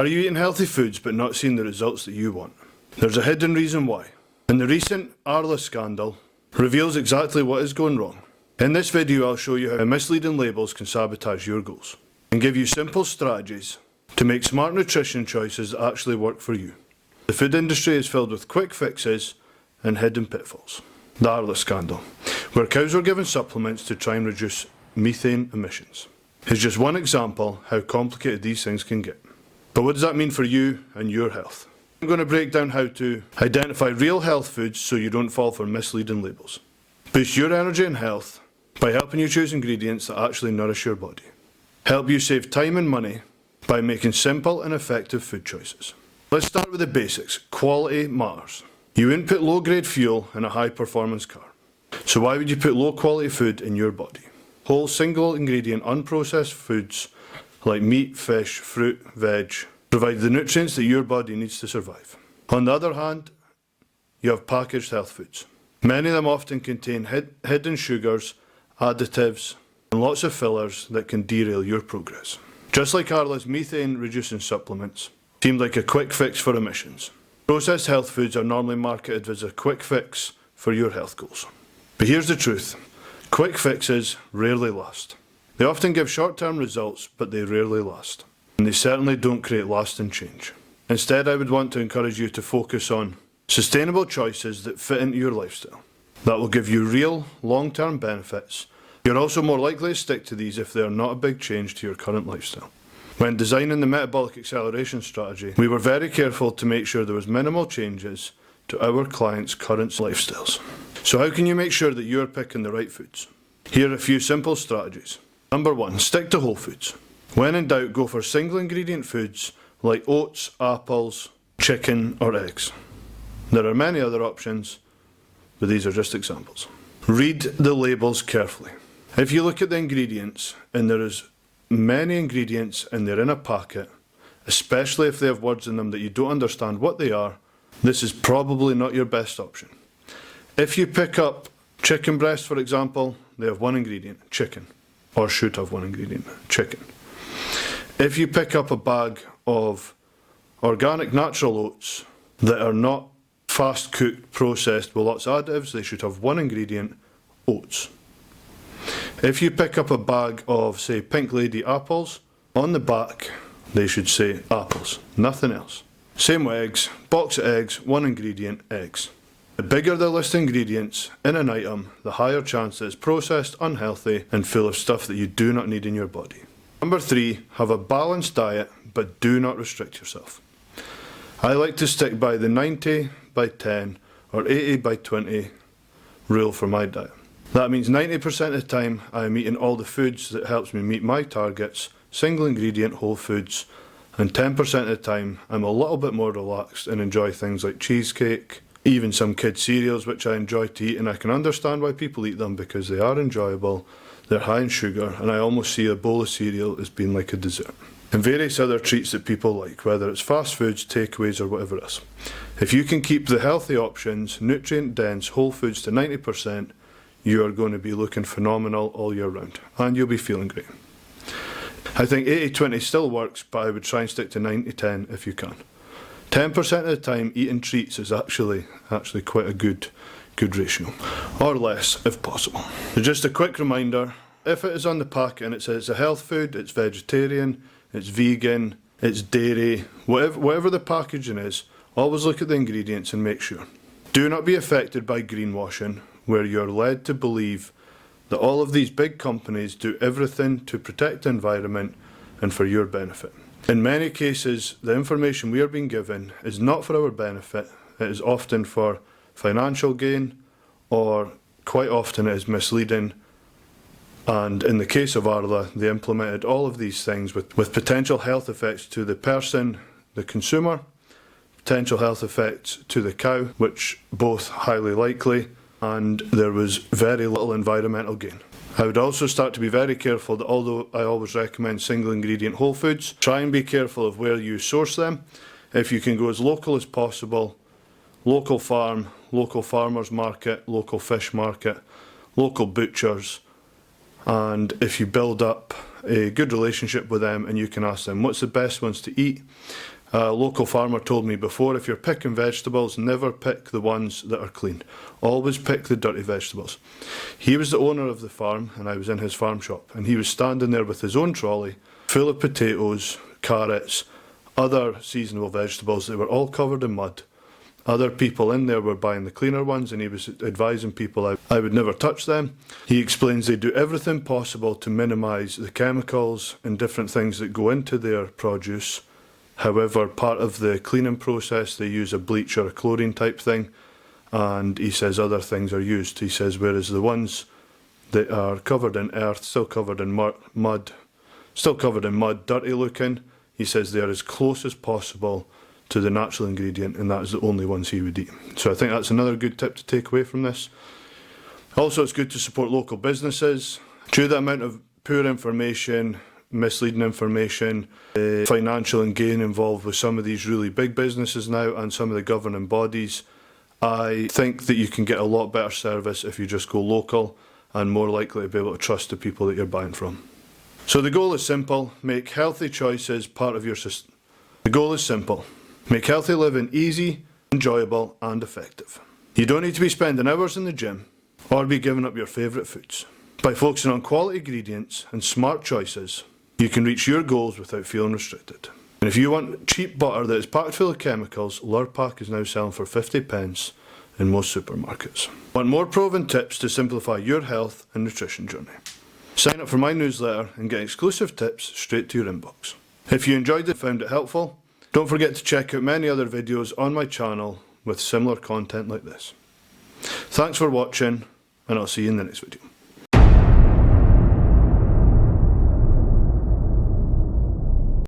Are you eating healthy foods but not seeing the results that you want? There's a hidden reason why. And the recent Arla scandal reveals exactly what is going wrong. In this video, I'll show you how misleading labels can sabotage your goals and give you simple strategies to make smart nutrition choices that actually work for you. The food industry is filled with quick fixes and hidden pitfalls. The Arla scandal, where cows were given supplements to try and reduce methane emissions, is just one example how complicated these things can get. But what does that mean for you and your health? I'm going to break down how to identify real health foods so you don't fall for misleading labels. Boost your energy and health by helping you choose ingredients that actually nourish your body. Help you save time and money by making simple and effective food choices. Let's start with the basics. Quality matters. You wouldn't put low-grade fuel in a high-performance car. So why would you put low-quality food in your body? Whole, single-ingredient, unprocessed foods like meat, fish, fruit, veg provide the nutrients that your body needs to survive. On the other hand, you have packaged health foods. Many of them often contain hidden sugars, additives, and lots of fillers that can derail your progress. Just like Arla's methane-reducing supplements seemed like a quick fix for emissions. Processed health foods are normally marketed as a quick fix for your health goals. But here's the truth. Quick fixes rarely last. They often give short-term results, but they rarely last. And they certainly don't create lasting change. Instead, I would want to encourage you to focus on sustainable choices that fit into your lifestyle. That will give you real, long-term benefits. You're also more likely to stick to these if they are not a big change to your current lifestyle. When designing the metabolic acceleration strategy, we were very careful to make sure there was minimal changes to our clients' current lifestyles. So how can you make sure that you're picking the right foods? Here are a few simple strategies. Number 1, stick to whole foods. When in doubt, go for single ingredient foods like oats, apples, chicken or eggs. There are many other options, but these are just examples. Read the labels carefully. If you look at the ingredients and there is many ingredients and they're in a packet, especially if they have words in them that you don't understand what they are, this is probably not your best option. If you pick up chicken breast, for example, they have one ingredient, chicken, or should have one ingredient, chicken. If you pick up a bag of organic natural oats that are not fast cooked, processed with lots of additives, they should have one ingredient, oats. If you pick up a bag of, say, Pink Lady apples, on the back they should say apples, nothing else. Same with eggs, box of eggs, one ingredient, eggs. The bigger the list of ingredients in an item, the higher chance that it's processed, unhealthy and full of stuff that you do not need in your body. Number 3, have a balanced diet, but do not restrict yourself. I like to stick by the 90 by 10 or 80 by 20 rule for my diet. That means 90% of the time I am eating all the foods that helps me meet my targets, single ingredient whole foods, and 10% of the time I'm a little bit more relaxed and enjoy things like cheesecake, even some kids' cereals which I enjoy to eat, and I can understand why people eat them because they are enjoyable, they're high in sugar, and I almost see a bowl of cereal as being like a dessert. And various other treats that people like, whether it's fast foods, takeaways or whatever else. If you can keep the healthy options, nutrient-dense, whole foods to 90%, you are going to be looking phenomenal all year round, and you'll be feeling great. I think 80-20 still works, but I would try and stick to 90-10 if you can. 10% of the time eating treats is actually quite a good ratio, or less if possible. So just a quick reminder, if it is on the packet and it says it's a health food, it's vegetarian, it's vegan, it's dairy, whatever the packaging is, always look at the ingredients and make sure. Do not be affected by greenwashing, where you're led to believe that all of these big companies do everything to protect the environment and for your benefit. In many cases, the information we are being given is not for our benefit, it is often for financial gain, or quite often it is misleading. And in the case of Arla, they implemented all of these things with potential health effects to the person, the consumer, potential health effects to the cow, which both highly likely, and there was very little environmental gain. I would also start to be very careful that although I always recommend single ingredient whole foods, try and be careful of where you source them. If you can go as local as possible, local farm, local farmers market, local fish market, local butchers, And if you build up a good relationship with them and you can ask them what's the best ones to eat. A local farmer told me before, if you're picking vegetables, never pick the ones that are clean. Always pick the dirty vegetables. He was the owner of the farm and I was in his farm shop, and he was standing there with his own trolley full of potatoes, carrots, other seasonal vegetables. They were all covered in mud. Other people in there were buying the cleaner ones, and he was advising people I would never touch them. He explains they do everything possible to minimise the chemicals and different things that go into their produce. However, part of the cleaning process, they use a bleach or a chlorine type thing, and he says other things are used. He says whereas the ones that are covered in earth, still covered in mud, dirty looking, he says they are as close as possible to the natural ingredient, and that is the only ones he would eat. So I think that's another good tip to take away from this. Also, it's good to support local businesses. Due to the amount of poor information, misleading information, financial gain involved with some of these really big businesses now and some of the governing bodies, I think that you can get a lot better service if you just go local and more likely to be able to trust the people that you're buying from. So the goal is simple: make healthy choices part of your system. The goal is simple: make healthy living easy, enjoyable and effective. You don't need to be spending hours in the gym or be giving up your favourite foods. By focusing on quality ingredients and smart choices, you can reach your goals without feeling restricted. And if you want cheap butter that is packed full of chemicals, Lurpak is now selling for 50p in most supermarkets. Want more proven tips to simplify your health and nutrition journey? Sign up for my newsletter and get exclusive tips straight to your inbox. If you enjoyed it and found it helpful, don't forget to check out many other videos on my channel with similar content like this. Thanks for watching, and I'll see you in the next video.